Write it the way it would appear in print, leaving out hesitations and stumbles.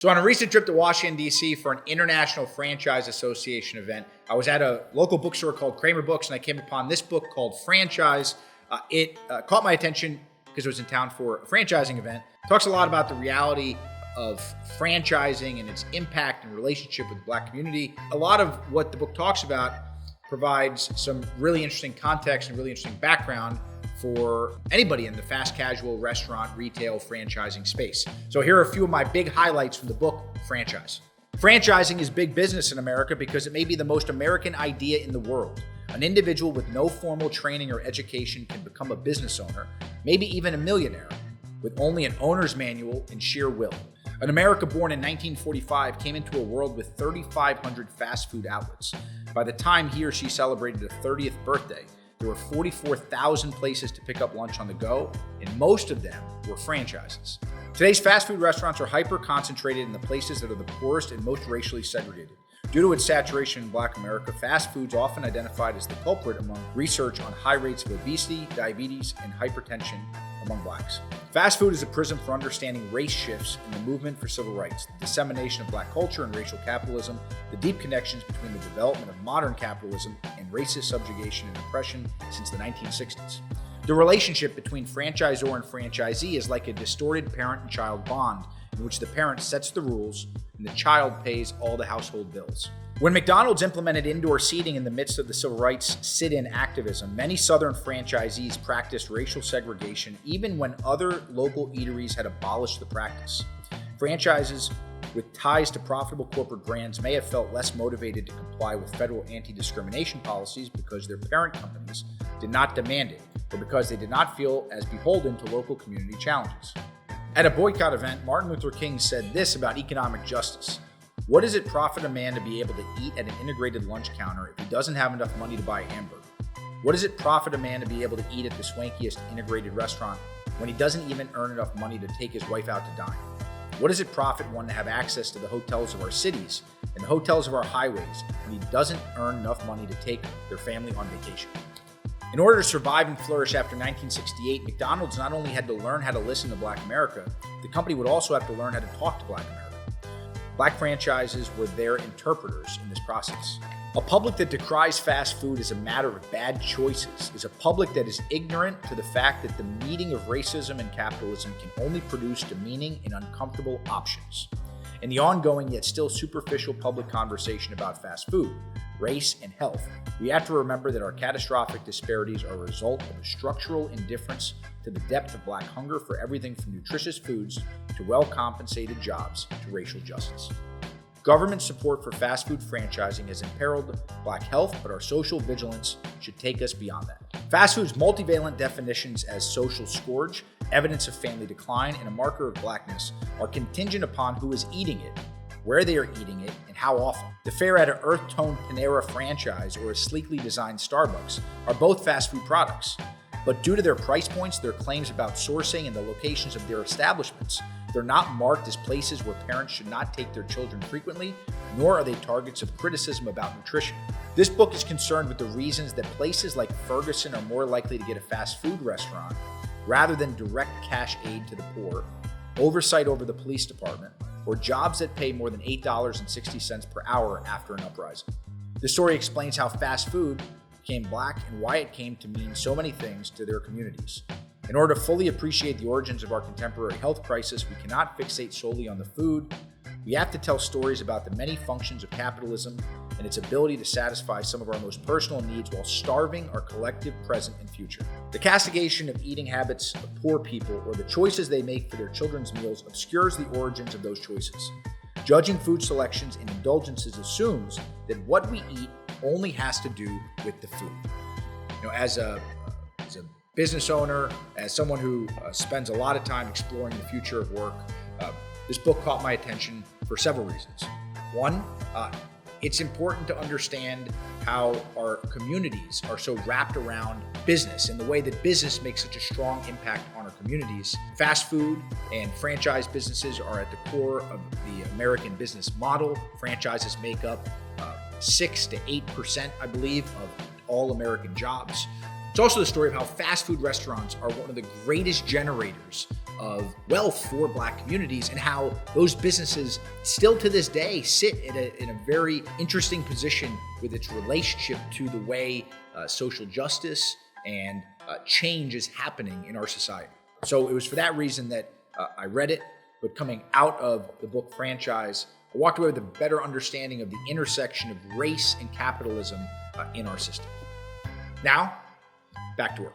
So on a recent trip to Washington, D.C. for an International Franchise Association event, I was at a local bookstore called Kramer Books, and I came upon this book called Franchise. It caught my attention because it was in town for a franchising event. It talks a lot about the reality of franchising and its impact and relationship with the Black community. A lot of what the book talks about provides some really interesting context and really interesting background for anybody in the fast casual restaurant, retail, franchising space. So here are a few of my big highlights from the book, Franchise. Franchising is big business in America because it may be the most American idea in the world. An individual with no formal training or education can become a business owner, maybe even a millionaire, with only an owner's manual and sheer will. An America born in 1945 came into a world with 3,500 fast food outlets. By the time he or she celebrated a 30th birthday, there were 44,000 places to pick up lunch on the go, and most of them were franchises. Today's fast food restaurants are hyper-concentrated in the places that are the poorest and most racially segregated. Due to its saturation in Black America, fast food's often identified as the culprit among research on high rates of obesity, diabetes, and hypertension among Blacks. Fast food is a prism for understanding race shifts in the movement for civil rights, the dissemination of Black culture and racial capitalism, the deep connections between the development of modern capitalism and racist subjugation and oppression since the 1960s. The relationship between franchisor and franchisee is like a distorted parent and child bond in which the parent sets the rules and the child pays all the household bills. When McDonald's implemented indoor seating in the midst of the civil rights sit-in activism, many Southern franchisees practiced racial segregation even when other local eateries had abolished the practice. Franchises with ties to profitable corporate brands may have felt less motivated to comply with federal anti-discrimination policies because their parent companies did not demand it, or because they did not feel as beholden to local community challenges. At a boycott event, Martin Luther King said this about economic justice: "What does it profit a man to be able to eat at an integrated lunch counter if he doesn't have enough money to buy a hamburger? What does it profit a man to be able to eat at the swankiest integrated restaurant when he doesn't even earn enough money to take his wife out to dine? What does it profit one to have access to the hotels of our cities and the hotels of our highways when he doesn't earn enough money to take their family on vacation?" In order to survive and flourish after 1968, McDonald's not only had to learn how to listen to Black America, the company would also have to learn how to talk to Black America. Black franchises were their interpreters in this process. A public that decries fast food as a matter of bad choices is a public that is ignorant to the fact that the meeting of racism and capitalism can only produce demeaning and uncomfortable options. In the ongoing yet still superficial public conversation about fast food, race, and health, we have to remember that our catastrophic disparities are a result of a structural indifference to the depth of Black hunger for everything from nutritious foods to well-compensated jobs to racial justice. Government support for fast food franchising has imperiled Black health, but our social vigilance should take us beyond that. Fast food's multivalent definitions as social scourge, evidence of family decline, and a marker of Blackness are contingent upon who is eating it, where they are eating it, and how often. The fare at an earth-toned Panera franchise or a sleekly designed Starbucks are both fast food products. But due to their price points, their claims about sourcing, and the locations of their establishments, they're not marked as places where parents should not take their children frequently, nor are they targets of criticism about nutrition. This book is concerned with the reasons that places like Ferguson are more likely to get a fast food restaurant rather than direct cash aid to the poor, oversight over the police department, or jobs that pay more than $8.60 per hour after an uprising. The story explains how fast food became Black and why it came to mean so many things to their communities. In order to fully appreciate the origins of our contemporary health crisis, we cannot fixate solely on the food. We have to tell stories about the many functions of capitalism and its ability to satisfy some of our most personal needs while starving our collective present and future. The castigation of eating habits of poor people or the choices they make for their children's meals obscures the origins of those choices. Judging food selections and indulgences assumes that what we eat only has to do with the food. As a business owner, as someone who spends a lot of time exploring the future of work, this book caught my attention for several reasons. One, it's important to understand how our communities are so wrapped around business and the way that business makes such a strong impact on our communities. Fast food and franchise businesses are at the core of the American business model. Franchises make up 6 to 8%, I believe, of all American jobs. It's also the story of how fast food restaurants are one of the greatest generators of wealth for Black communities, and how those businesses still to this day sit in a very interesting position with its relationship to the way social justice and change is happening in our society. So it was for that reason that I read it, but coming out of the book Franchise, I walked away with a better understanding of the intersection of race and capitalism in our system. Now, back to work.